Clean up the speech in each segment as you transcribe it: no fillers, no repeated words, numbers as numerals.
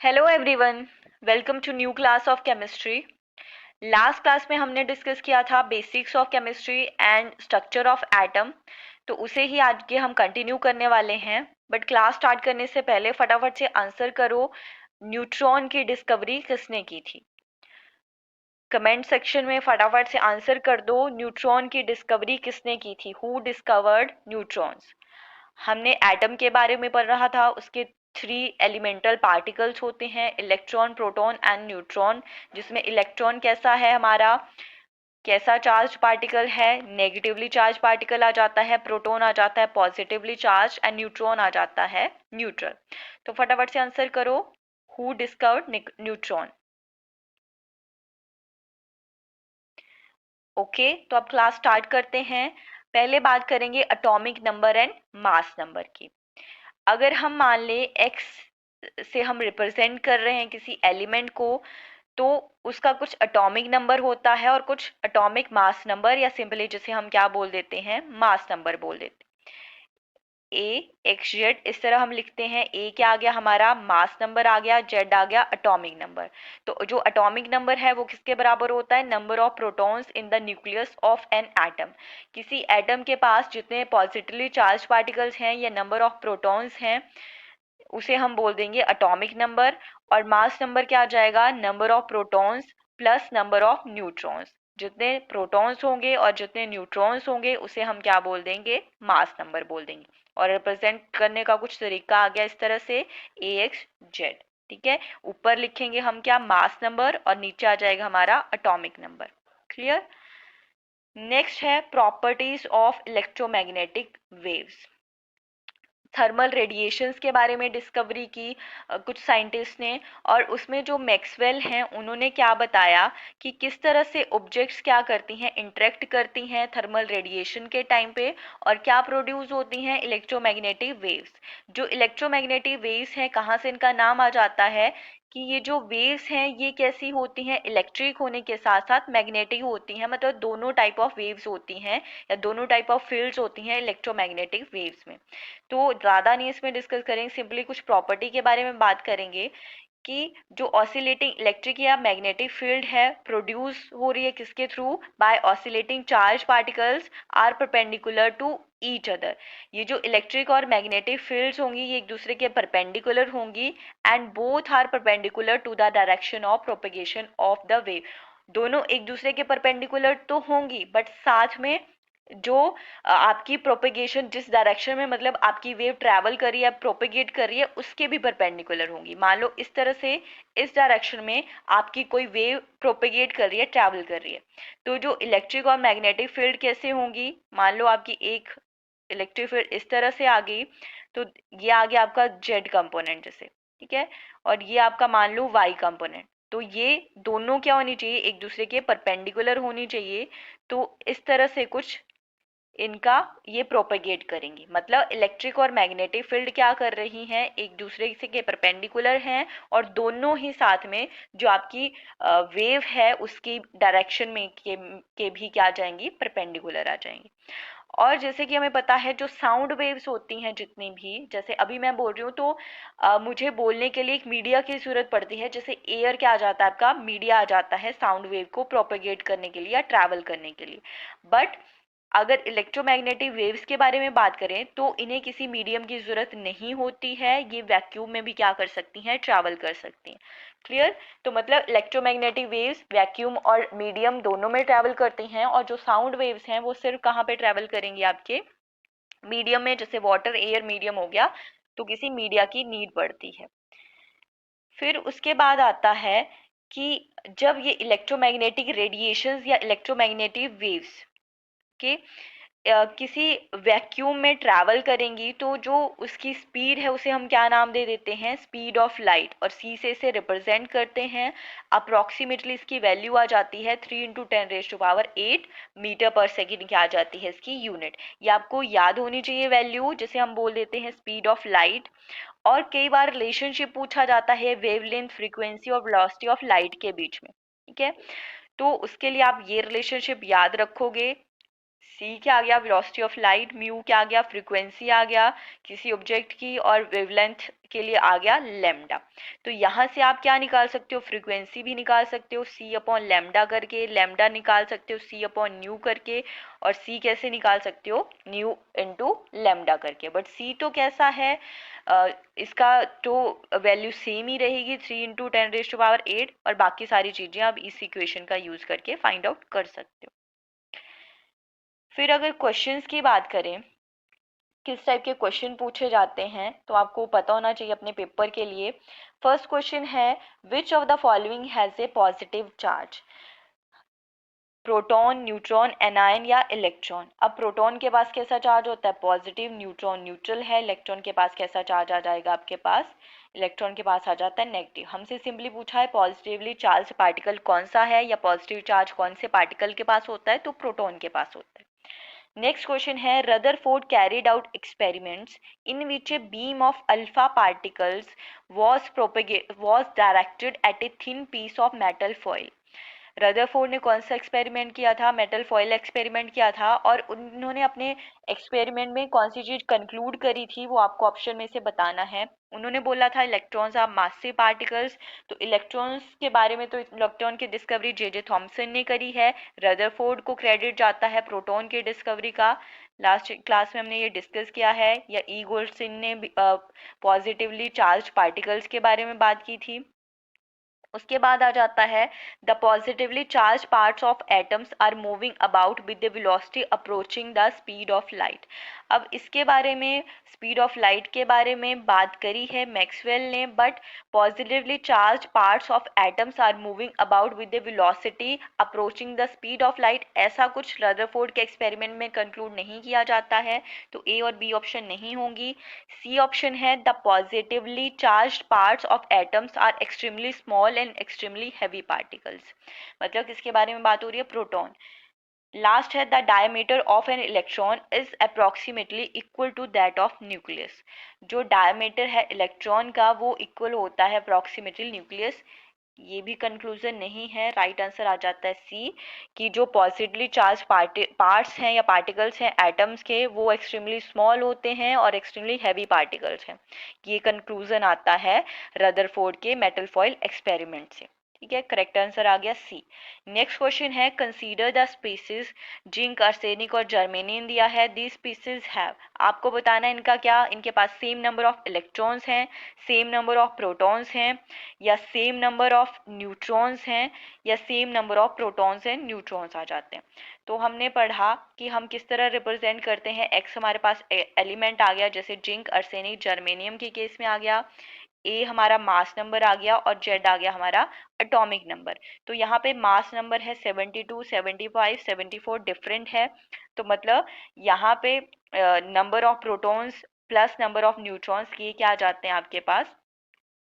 Hello everyone, welcome to new class of chemistry. Last class में हमने discuss किया था basics of chemistry and structure of atom. तो उसे ही आज के हम कंटिन्यू करने वाले हैं। बट क्लास स्टार्ट करने से पहले फटाफट से आंसर करो, न्यूट्रॉन की डिस्कवरी किसने की थी? कमेंट सेक्शन में फटाफट से आंसर कर दो, न्यूट्रॉन की डिस्कवरी किसने की थी? Who discovered neutrons? हमने एटम के बारे में पढ़ रहा था, उसके थ्री एलिमेंटल पार्टिकल्स होते हैं, इलेक्ट्रॉन, प्रोटॉन एंड न्यूट्रॉन। जिसमें इलेक्ट्रॉन कैसा है हमारा, कैसा चार्ज पार्टिकल है? नेगेटिवली चार्ज पार्टिकल आ जाता है। प्रोटॉन आ जाता है पॉजिटिवली चार्ज एंड न्यूट्रॉन आ जाता है न्यूट्रल। तो फटाफट से आंसर करो, हु डिस्कवर्ड न्यूट्रॉन? ओके, तो अब क्लास स्टार्ट करते हैं। पहले बात करेंगे atomic number and mass number की। अगर हम मान ले x से हम रिप्रेजेंट कर रहे हैं किसी एलिमेंट को, तो उसका कुछ एटॉमिक नंबर होता है और कुछ एटॉमिक मास नंबर, या सिंपली जिसे हम क्या बोल देते हैं, मास नंबर बोल देते हैं। ए एक्स जेड, इस तरह हम लिखते हैं। ए क्या आ गया हमारा, मास नंबर आ गया, जेड आ गया एटॉमिक नंबर। तो जो एटॉमिक नंबर है वो किसके बराबर होता है? Number of protons in the nucleus of an atom. किसी एटम के पास जितने पॉजिटिवली चार्ज पार्टिकल्स हैं या नंबर ऑफ प्रोटॉन्स हैं, उसे हम बोल देंगे एटॉमिक नंबर। और मास नंबर क्या आ जाएगा? Number of protons plus number of neutrons. जितने प्रोटॉन्स होंगे और जितने न्यूट्रॉन्स होंगे उसे हम क्या बोल देंगे? मास नंबर बोल देंगे। और रिप्रेजेंट करने का कुछ तरीका आ गया इस तरह से, ए एक्स जेड। ठीक है, ऊपर लिखेंगे हम क्या, मास नंबर, और नीचे आ जाएगा हमारा एटॉमिक नंबर। क्लियर? नेक्स्ट है properties of electromagnetic waves. Thermal radiations के बारे में डिस्कवरी की कुछ साइंटिस्ट ने। और उसमें जो मैक्सवेल हैं उन्होंने क्या बताया कि किस तरह से ऑब्जेक्ट्स क्या करती हैं, इंटरेक्ट करती हैं थर्मल रेडिएशन के टाइम पे, और क्या प्रोड्यूस होती हैं, इलेक्ट्रोमैग्नेटिक वेव्स। जो इलेक्ट्रोमैग्नेटिक वेव्स हैं, कहाँ से इनका नाम आ जाता है कि ये जो वेव्स हैं ये कैसी होती हैं, इलेक्ट्रिक होने के साथ साथ मैग्नेटिक होती हैं। मतलब दोनों टाइप ऑफ वेव्स होती हैं, या दोनों टाइप ऑफ फील्ड्स होती हैं इलेक्ट्रोमैग्नेटिक वेव्स में। तो ज़्यादा नहीं इसमें डिस्कस करेंगे, सिंपली कुछ प्रॉपर्टी के बारे में बात करेंगे कि जो ऑसिलेटिंग इलेक्ट्रिक या मैग्नेटिक फील्ड है प्रोड्यूस हो रही है किसके through? By oscillating charge particles are perpendicular to each other. ये जो इलेक्ट्रिक और मैग्नेटिक फील्ड्स होंगी ये एक दूसरे के परपेंडिकुलर होंगी, and both are perpendicular to the direction of propagation of the wave. दोनों एक दूसरे के परपेंडिकुलर तो होंगी, बट साथ में जो आपकी प्रोपेगेशन जिस डायरेक्शन में, मतलब आपकी वेव ट्रैवल कर रही है, प्रोपेगेट कर रही है, उसके भी परपेंडिकुलर होंगी। मान लो इस तरह से इस डायरेक्शन में आपकी कोई वेव प्रोपेगेट कर रही है, ट्रैवल कर रही है, तो जो इलेक्ट्रिक और मैग्नेटिक फील्ड कैसे होंगी? मान लो आपकी एक इलेक्ट्रिक फील्ड इस तरह से आ गई, तो ये आ गया आपका जेड कंपोनेंट जैसे, ठीक है, और ये आपका मान लो वाई कंपोनेंट। तो ये दोनों क्या होनी चाहिए? एक दूसरे के परपेंडिकुलर होनी चाहिए। तो इस तरह से कुछ इनका ये प्रोपेगेट करेंगी। मतलब इलेक्ट्रिक और मैग्नेटिक फील्ड क्या कर रही हैं, एक दूसरे से के परपेंडिकुलर हैं, और दोनों ही साथ में जो आपकी वेव है उसकी डायरेक्शन में के भी क्या आ जाएंगी, परपेंडिकुलर आ जाएंगी। और जैसे कि हमें पता है जो साउंड वेव्स होती हैं जितनी भी, जैसे अभी मैं बोल रही हूँ तो मुझे बोलने के लिए एक मीडिया की जरूरत पड़ती है। जैसे एयर क्या आ जाता है आपका, मीडिया आ जाता है साउंड वेव को प्रोपेगेट करने के लिए या ट्रैवल करने के लिए। बट अगर इलेक्ट्रोमैग्नेटिक वेव्स के बारे में बात करें तो इन्हें किसी मीडियम की ज़रूरत नहीं होती है, ये वैक्यूम में भी क्या कर सकती हैं, ट्रैवल कर सकती हैं। क्लियर? तो मतलब इलेक्ट्रोमैग्नेटिक वेव्स वैक्यूम और मीडियम दोनों में ट्रैवल करती हैं, और जो साउंड वेव्स हैं वो सिर्फ कहाँ पे ट्रैवल करेंगी, आपके मीडियम में। जैसे वाटर एयर मीडियम हो गया, तो किसी मीडिया की नीड पड़ती है। फिर उसके बाद आता है कि जब ये इलेक्ट्रोमैग्नेटिक रेडिएशंस या इलेक्ट्रोमैग्नेटिक वेव्स के किसी वैक्यूम में ट्रैवल करेंगी, तो जो उसकी स्पीड है उसे हम क्या नाम दे देते हैं, स्पीड ऑफ लाइट, और सी से इसे रिप्रेजेंट करते हैं। अप्रोक्सीमेटली इसकी वैल्यू आ जाती है 3 × 10⁸ मीटर पर सेकेंड क्या आ जाती है इसकी यूनिट। ये आपको याद होनी चाहिए वैल्यू, जिसे हम बोल देते हैं स्पीड ऑफ लाइट। और कई बार रिलेशनशिप पूछा जाता है वेवलेंथ, फ्रीक्वेंसी और वेलोसिटी ऑफ लाइट के बीच में। ठीक है, तो उसके लिए आप ये रिलेशनशिप याद रखोगे। सी क्या आ गया, वेलोसिटी ऑफ लाइट। म्यू क्या आ गया, फ्रीक्वेंसी आ गया किसी ऑब्जेक्ट की। और वेवलेंथ के लिए आ गया लैम्डा। तो यहाँ से आप क्या निकाल सकते हो, फ्रीक्वेंसी भी निकाल सकते हो सी अपॉन लैम्डा करके, लैम्डा निकाल सकते हो सी अपॉन न्यू करके, और सी कैसे निकाल सकते हो, न्यू इनटू लैम्डा करके। बट सी तो कैसा है, इसका तो वैल्यू सेम ही रहेगी, 3 × 10⁸ और बाकी सारी चीजें आप इस इक्वेशन का यूज करके फाइंड आउट कर सकते हो। फिर अगर क्वेश्चंस की बात करें, किस टाइप के क्वेश्चन पूछे जाते हैं, तो आपको पता होना चाहिए अपने पेपर के लिए। फर्स्ट क्वेश्चन है, which of the following has a positive charge, proton, neutron, anion या इलेक्ट्रॉन। अब प्रोटॉन के पास कैसा चार्ज होता है, पॉजिटिव। न्यूट्रॉन न्यूट्रल है। इलेक्ट्रॉन के पास कैसा चार्ज आ जाएगा आपके पास, इलेक्ट्रॉन के पास आ जाता है नेगेटिव। हमसे सिंपली पूछा है पॉजिटिवली चार्ज पार्टिकल कौन सा है, या पॉजिटिव चार्ज कौन से पार्टिकल के पास होता है, तो प्रोटॉन के पास होता है। नेक्स्ट क्वेश्चन है, Rutherford carried out experiments in which a beam of alpha particles was directed at a thin piece of metal foil। Rutherford ने कौन सा एक्सपेरिमेंट किया था, मेटल फॉयल एक्सपेरिमेंट किया था, और उन्होंने अपने एक्सपेरिमेंट में कौन सी चीज कंक्लूड करी थी, वो आपको ऑप्शन में से बताना है। उन्होंने बोला था इलेक्ट्रॉन्स आर मासिव पार्टिकल्स। तो इलेक्ट्रॉन्स के बारे में तो इलेक्ट्रॉन की डिस्कवरी जे थॉमसन ने करी है। रदरफोर्ड को क्रेडिट जाता है प्रोटॉन की डिस्कवरी का। लास्ट क्लास में हमने ये डिस्कस किया है। या ई गोल्डस्टीन ने पॉजिटिवली चार्ज पार्टिकल्स के बारे में बात की थी। उसके बाद आ जाता है, the positively charge parts of atoms are moving about with the velocity approaching the speed of light. अब इसके बारे में, स्पीड ऑफ लाइट के बारे में बात करी है मैक्सवेल ने, but positively charge parts of atoms are moving about with the velocity approaching the speed of light, ऐसा कुछ रदरफोर्ड के एक्सपेरिमेंट में कंक्लूड नहीं किया जाता है। तो ए और बी ऑप्शन नहीं होंगी। सी ऑप्शन है, the positively charge parts of atoms are extremely small and extremely heavy particles. मतलब किसके बारे में बात हो रही है, प्रोटॉन। लास्ट है, the diameter of an electron is approximately equal to that of nucleus. जो डायमीटर है इलेक्ट्रॉन का वो इक्वल होता है अप्रोक्सीमेटली न्यूक्लियस। ये भी कंक्लूजन नहीं है, राइट आंसर आ जाता है सी, कि जो पॉजिटिवली चार्ज पार्ट्स हैं या पार्टिकल्स हैं एटम्स के, वो एक्सट्रीमली स्मॉल होते हैं और एक्सट्रीमली हैवी पार्टिकल्स हैं। ये कंक्लूजन आता है रदरफोर्ड के मेटल फॉयल एक्सपेरिमेंट से। ठीक है, करेक्ट आंसर आ गया सी। नेक्स्ट क्वेश्चन है, consider the species, zinc, arsenic और जर्मेनियम दिया है। दीज स्पीसीज हैव, आपको बताना है इनका क्या, इनके पास सेम नंबर ऑफ इलेक्ट्रॉन्स हैं, सेम नंबर ऑफ प्रोटॉन्स हैं, या सेम नंबर ऑफ न्यूट्रॉन्स हैं, या same number of protons and neutrons आ जाते हैं। तो हमने पढ़ा कि हम किस तरह रिप्रेजेंट करते हैं। एक्स हमारे पास एलिमेंट आ गया, जैसे जिंक, आर्सेनिक, जर्मेनियम के केस में आ गया। ए हमारा मास नंबर आ गया, और जेड आ गया हमारा एटॉमिक नंबर। तो यहाँ पे मास नंबर है 72, 75, 74 डिफरेंट है। तो मतलब यहाँ पे number of protons plus number of neutrons, ये क्या आ जाते हैं आपके पास,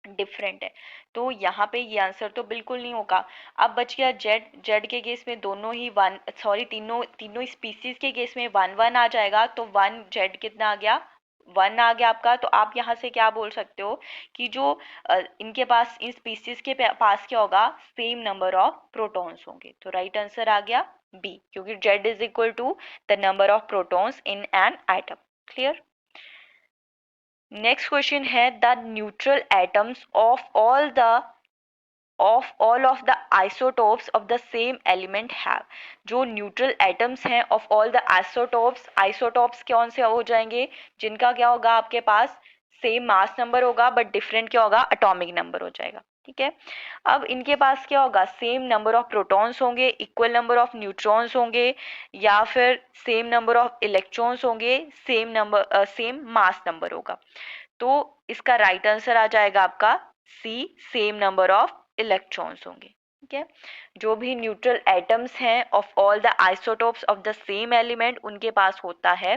डिफरेंट है। तो यहाँ पे ये आंसर तो बिल्कुल नहीं होगा। अब बच गया जेड। जेड के केस में दोनों ही वन, सॉरी तीनों तीनों स्पीसीज के केस में वन वन आ जाएगा। तो वन जेड कितना आ गया, वन आ गया आपका। तो आप यहाँ से क्या बोल सकते हो कि जो इनके पास, इन स्पीसीज के पास क्या होगा, सेम नंबर ऑफ प्रोटॉन्स होंगे। तो राइट आंसर आ गया बी, क्योंकि Z is equal to the number of protons in an atom. Clear. Next question है, the neutral atoms of of the isotopes of the same element have. जो neutral atoms हैं of all the isotopes, isotopes कौन से हो जाएंगे, जिनका क्या होगा आपके पास सेम मास नंबर होगा, बट डिफरेंट क्या होगा, एटॉमिक नंबर हो जाएगा। ठीक है। अब इनके पास क्या होगा, सेम नंबर ऑफ प्रोटॉन्स होंगे, इक्वल नंबर ऑफ न्यूट्रॉन्स होंगे, या फिर सेम नंबर ऑफ इलेक्ट्रॉन्स होंगे, सेम मास नंबर होगा। तो इसका राइट आंसर आ जाएगा आपका सी, सेम नंबर ऑफ इलेक्ट्रॉन्स होंगे। ठीक है। जो भी न्यूट्रल एटम्स हैं of all the isotopes of the same element, उनके पास होता है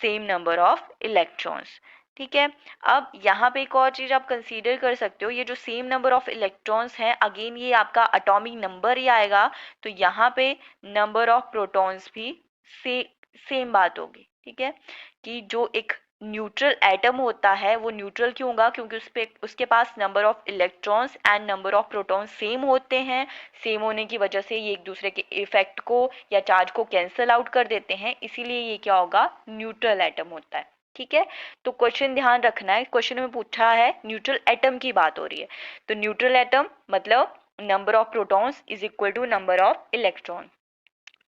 सेम नंबर ऑफ इलेक्ट्रॉन्स। ठीक है। अब यहाँ पे एक और चीज आप कंसीडर कर सकते हो, ये जो सेम नंबर ऑफ इलेक्ट्रॉन्स हैं, अगेन ये आपका एटॉमिक नंबर ही आएगा। तो यहाँ पे नंबर ऑफ प्रोटॉन्स भी से सेम बात होगी। ठीक है, कि जो एक न्यूट्रल एटम होता है वो न्यूट्रल क्यों होगा, क्योंकि उसके पास number of electrons and number of protons same होते हैं। सेम होने की वजह से ये एक दूसरे के इफेक्ट को या चार्ज को कैंसल आउट कर देते हैं, इसीलिए ये क्या होगा, न्यूट्रल एटम होता है। ठीक है, तो क्वेश्चन ध्यान रखना है, क्वेश्चन में पूछा है न्यूट्रल एटम की बात हो रही है, तो न्यूट्रल एटम मतलब number of protons is equal to number of electron.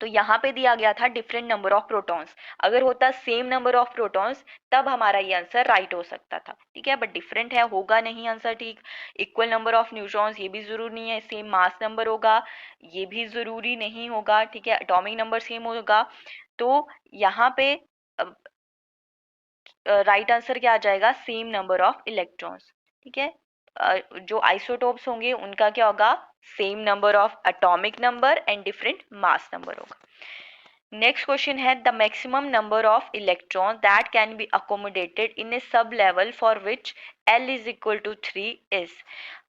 तो यहाँ पे दिया गया था डिफरेंट नंबर ऑफ प्रोटॉन्स, अगर होता सेम नंबर ऑफ प्रोटॉन्स तब हमारा ये आंसर राइट हो सकता था। ठीक है, बट डिफरेंट है, होगा नहीं आंसर ठीक। इक्वल नंबर ऑफ न्यूट्रॉन्स ये भी जरूरी नहीं है, सेम मास नंबर होगा ये भी जरूरी नहीं होगा। ठीक है, एटॉमिक नंबर सेम होगा। तो यहाँ पे राइट आंसर क्या आ जाएगा, सेम नंबर ऑफ इलेक्ट्रॉन्स। ठीक है, जो आइसोटोप्स होंगे उनका क्या होगा, same number of atomic number and different mass number होगा। नेक्स्ट क्वेश्चन है the maximum number of electron that can be accommodated in a sub level for which L is equal to 3 is.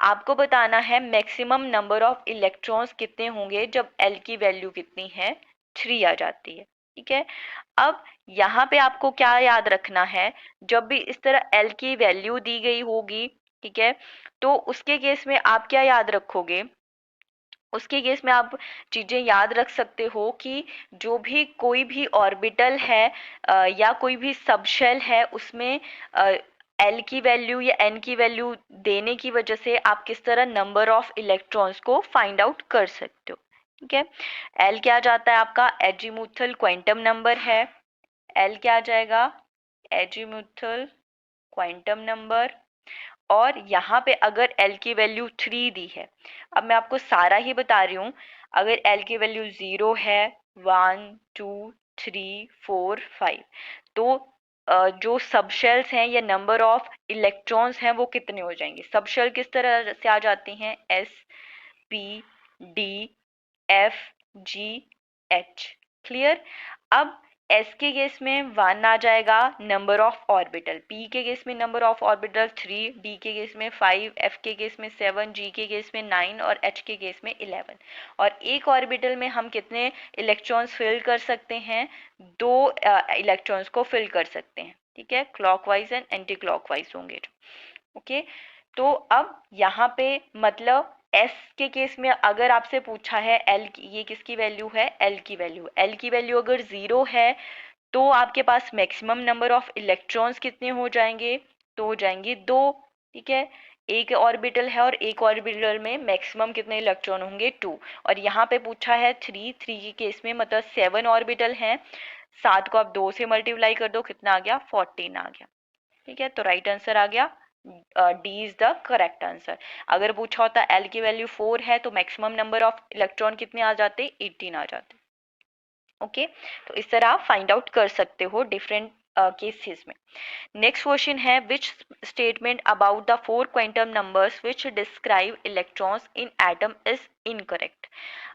आपको बताना है maximum number of electrons कितने होंगे जब L की value कितनी है, 3 आ जाती है। ठीक है, अब यहाँ पे आपको क्या याद रखना है, जब भी इस तरह L की वैल्यू दी गई होगी, ठीक है, तो उसके केस में आप क्या याद रखोगे, उसके केस में आप चीजें याद रख सकते हो कि जो भी कोई भी ऑर्बिटल है या कोई भी सबशेल है उसमें एल की वैल्यू या एन की वैल्यू देने की वजह से आप किस तरह नंबर ऑफ इलेक्ट्रॉन्स को फाइंड आउट कर सकते हो। ठीक है, एल क्या जाता है आपका, एजीमुथल क्वांटम नंबर है। एल क्या आ जाएगा, एजीमुथल क्वांटम नंबर। और यहाँ पे अगर L की वैल्यू 3 दी है, अब मैं आपको सारा ही बता रही हूँ, अगर L की वैल्यू 0 है, 1 2 3 4 5, तो जो सबशेल्स हैं या नंबर ऑफ इलेक्ट्रॉन्स हैं वो कितने हो जाएंगे। सबशेल किस तरह से आ जाती हैं, S P D F G H। Clear. अब एस के केस में 1 आ जाएगा नंबर ऑफ ऑर्बिटल, पी के केस में नंबर ऑफ ऑर्बिटल 3, डी के केस में 5, एफ के केस में 7, जी के केस में 9 और एच के केस में 11। और एक ऑर्बिटल में हम कितने इलेक्ट्रॉन्स फिल कर सकते हैं, 2 इलेक्ट्रॉन्स को फिल कर सकते हैं। ठीक है, क्लॉकवाइज एंड एंटी क्लॉकवाइज होंगे। ओके, तो अब यहाँ पे मतलब एस के केस में अगर आपसे पूछा है एल की, ये किसकी वैल्यू है, एल की वैल्यू, एल की वैल्यू अगर 0 है तो आपके पास मैक्सिमम नंबर ऑफ इलेक्ट्रॉन्स कितने हो जाएंगे, तो हो जाएंगे 2। ठीक है, एक ऑर्बिटल है और एक ऑर्बिटल में मैक्सिमम कितने इलेक्ट्रॉन होंगे, 2। और यहाँ पे पूछा है 3 के केस में मतलब 7 ऑर्बिटल हैं, 7 को आप 2 से मल्टीप्लाई कर दो, कितना आ गया, 14 आ गया। ठीक है, तो राइट आंसर आ गया, D is the correct answer. अगर पूछा होता एल की वैल्यू 4 है तो मैक्सिमम नंबर ऑफ इलेक्ट्रॉन कितने आ जाते, 18 आ जाते। ओके, तो इस तरह आप फाइंड आउट कर सकते हो डिफरेंट केसेस में। नेक्स्ट क्वेश्चन है which statement about the 4 quantum numbers which describe electrons in atom is incorrect.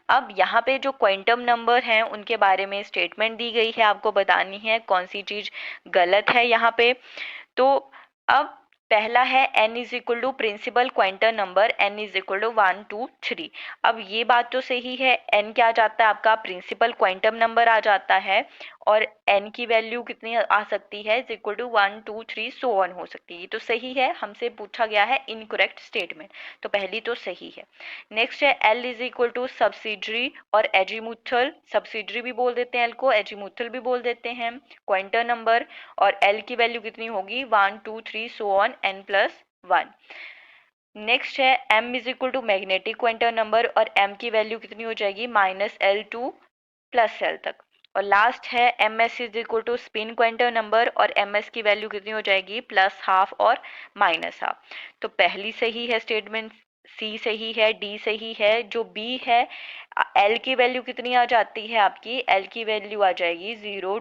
अब यहाँ पे जो क्वांटम नंबर हैं उनके बारे में स्टेटमेंट दी गई है, आपको बतानी है कौन सी चीज गलत है यहाँ पे। तो अब पहला है n is equal to principal quantum number, n is equal to 1 2 3। अब ये बात तो सही है, n क्या आ जाता है आपका, प्रिंसिपल क्वांटम नंबर आ जाता है, और n की वैल्यू कितनी आ सकती है, is equal to 1 2 3 so on हो सकती है। ये तो सही है, हमसे पूछा गया है इनकरेक्ट स्टेटमेंट, तो पहली तो सही है। नेक्स्ट है l is equal to subsidiary और एजीमुथल, सब्सिडरी भी बोल देते हैं l को, एजीमुथल भी बोल देते हैं, क्वांटम नंबर, और l की वैल्यू कितनी होगी, 1 2 3 so on n plus 1। Next है m is equal to magnetic quantum number, और m की वैल्यू कितनी हो जाएगी, -l टू +l तक। और लास्ट है ms is equal to spin quantum number, और ms की वैल्यू कितनी हो जाएगी, +12 और -12। तो पहली सही है स्टेटमेंट, सी सही है, डी सही है। जो बी है, एल की वैल्यू कितनी आ जाती है आपकी, एल की वैल्यू आ जाएगी 0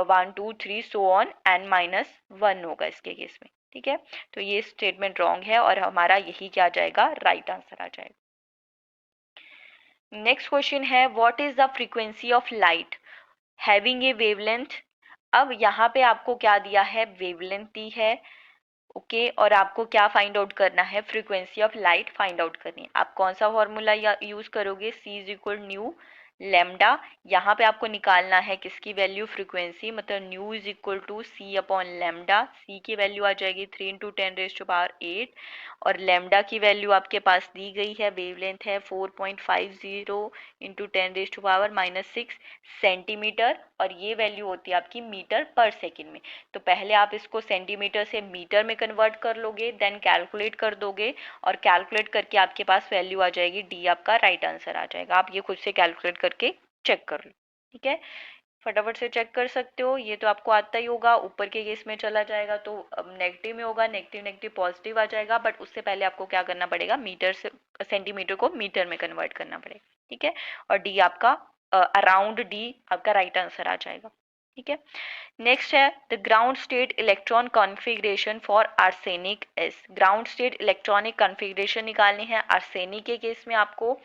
1 2 3 सो ऑन एन -1 होगा इसके केस में। ठीक है, तो ये स्टेटमेंट रॉन्ग है और हमारा यही क्या आ जाएगा, राइट आंसर आ जाएगा। नेक्स्ट क्वेश्चन है what is the frequency of light having a wavelength. अब यहाँ पे आपको क्या दिया है, वेवलेंथ दी है। ओके, और आपको क्या फाइंड आउट करना है, frequency of light find out करनी है। आप कौन सा फॉर्मूला यूज करोगे, C is equal nu lambda, यहाँ पे आपको निकालना है किसकी वैल्यू, फ्रीक्वेंसी, मतलब nu is equal to C upon lambda. C की वैल्यू आ जाएगी 3 × 10⁻⁸ और लेमडा की वैल्यू आपके पास दी गई है, वेवलेंथ है 4.50 × 10⁻⁻6 सेंटीमीटर, और ये वैल्यू होती है आपकी मीटर पर सेकेंड में। तो पहले आप इसको सेंटीमीटर से मीटर में कन्वर्ट कर लोगे, देन कैलकुलेट कर दोगे, और कैलकुलेट करके आपके पास वैल्यू आ जाएगी, डी आपका राइट आंसर आ जाएगा। आप ये खुद से कैलकुलेट करके चेक कर लो, ठीक है, फटाफट से चेक कर सकते हो। ये तो आपको आता ही होगा, ऊपर के केस में चला जाएगा तो नेगेटिव में होगा, नेगेटिव नेगेटिव पॉजिटिव आ जाएगा, बट उससे पहले आपको क्या करना पड़ेगा, मीटर से सेंटीमीटर को मीटर में कन्वर्ट करना पड़ेगा, ठीक है। और डी आपका अराउंड डी आपका राइट आंसर आ जाएगा, ठीक है। नेक्स्ट है the ground state electron configuration for arsenic S. Ground state electronic configuration निकालनी है आर्सेनिक के केस में। आपको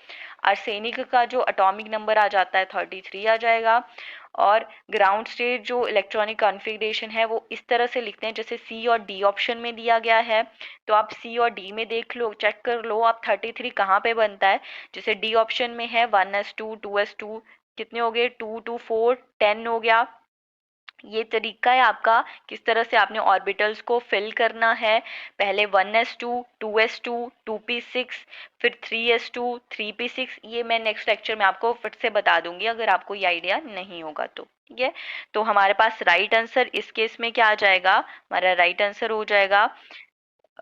आर्सेनिक का जो एटॉमिक नंबर आ जाता है 33 आ जाएगा, और ग्राउंड स्टेट जो इलेक्ट्रॉनिक कॉन्फ़िगरेशन है वो इस तरह से लिखते हैं जैसे सी और डी ऑप्शन में दिया गया है। तो आप सी और डी में देख लो, चेक कर लो आप 33 कहाँ पे बनता है। जैसे डी ऑप्शन में है 1s2 2s2, कितने हो गए, 2 2 4 10 हो गया। ये तरीका है आपका किस तरह से आपने ऑर्बिटल्स को फिल करना है। पहले 1s2 2s2 2p6, फिर 3s2 3p6। ये मैं नेक्स्ट लेक्चर में आपको फिर से बता दूंगी अगर आपको ये आइडिया नहीं होगा तो, ठीक है। तो हमारे पास राइट आंसर इस केस में क्या आ जाएगा, हमारा राइट आंसर हो जाएगा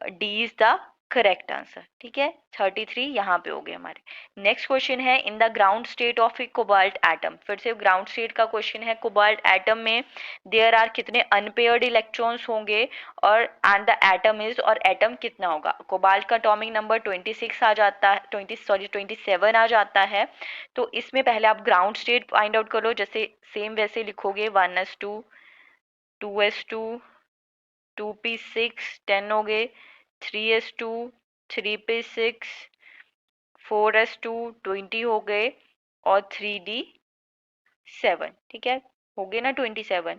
D is the correct answer, ठीक है। 33 यहाँ पे हो गए हमारे। नेक्स्ट क्वेश्चन है in the ground state of A cobalt atom. फिर से ग्राउंड स्टेट का क्वेश्चन है। कोबाल्ट एटम में देयर आर कितने अनपेयर्ड इलेक्ट्रॉन्स होंगे, और एंड द एटम इज, और एटम कितना होगा। कोबाल्ट का एटॉमिक नंबर 26 आ जाता है, 27 आ जाता है। तो इसमें पहले आप ग्राउंड स्टेट फाइंड आउट करो, जैसे सेम वैसे लिखोगे 1s2 2s2 2p6 10 हो गए, 3s2 3p6 4s2 20 हो गए, और 3d7, ठीक है, हो गए ना 27,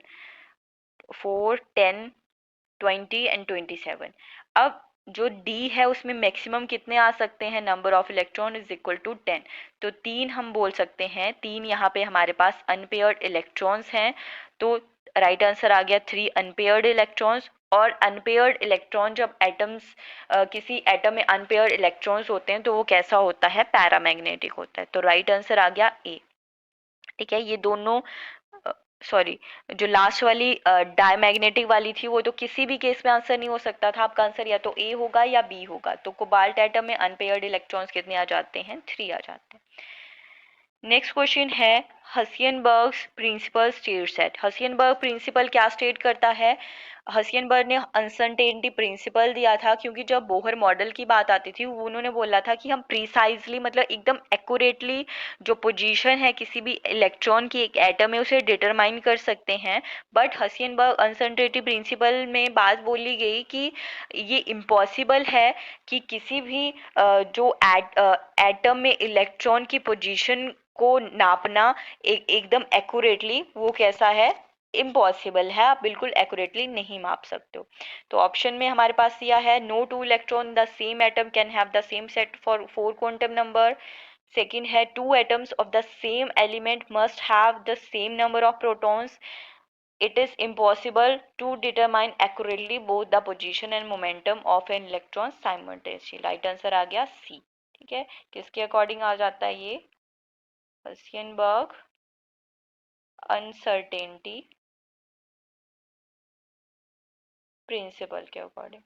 4 10 20 एंड 27। अब जो डी है उसमें मैक्सिमम कितने आ सकते हैं, number of electron is equal to 10। तो 3 हम बोल सकते हैं, 3 यहाँ पे हमारे पास अनपेयर्ड इलेक्ट्रॉन्स हैं। तो राइट आंसर आ गया 3 अनपेयर्ड इलेक्ट्रॉन्स। और अनपेयर्ड इलेक्ट्रॉन जब एटम्स किसी एटम में अनपेयर्ड इलेक्ट्रॉन्स होते हैं तो वो कैसा होता है, पैरामैग्नेटिक होता है। तो राइट आंसर आ गया ए, ठीक है। ये दोनों, सॉरी, जो लास्ट वाली डायमैग्नेटिक वाली थी वो तो किसी भी केस में आंसर नहीं हो सकता था, आपका आंसर या तो ए होगा या बी होगा। तो कोबाल्ट एटम में अनपेयर्ड इलेक्ट्रॉन्स कितने आ जाते हैं, 3 आ जाते हैं। नेक्स्ट क्वेश्चन है हसियनबर्ग्स प्रिंसिपल स्टेट सेट। हसियनबर्ग प्रिंसिपल क्या स्टेट करता है, हसियनबर्ग ने अनसर्टेनिटी प्रिंसिपल दिया था, क्योंकि जब बोहर मॉडल की बात आती थी उन्होंने बोला था कि हम प्रिसाइजली, मतलब एकदम एक्यूरेटली जो पोजीशन है किसी भी इलेक्ट्रॉन की एक एटम में उसे डिटरमाइन कर सकते हैं। बट हसियनबर्ग अनसर्टेनिटी प्रिंसिपल में बात बोली गई कि ये इम्पॉसिबल है कि किसी भी जो एटम में इलेक्ट्रॉन की पोजीशन को नापना एकदम एक्यूरेटली, वो कैसा है, इम्पॉसिबल है, आप बिल्कुल एक्यूरेटली नहीं माप सकते हो। तो ऑप्शन में हमारे पास दिया है no two electron the same atom can have the same set for 4 quantum number. Second है two atoms of the same element must have the same number of protons. It is impossible to determine accurately both the position and momentum of an electron simultaneously. Right answer आ गया C, ठीक है। किसके according आ जाता है ये, हसियनबर्ग uncertainty principle के according,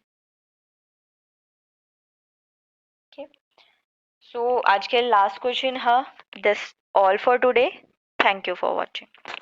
ठीक है। सो आज के लास्ट क्वेश्चन है this all for today. Thank you for watching.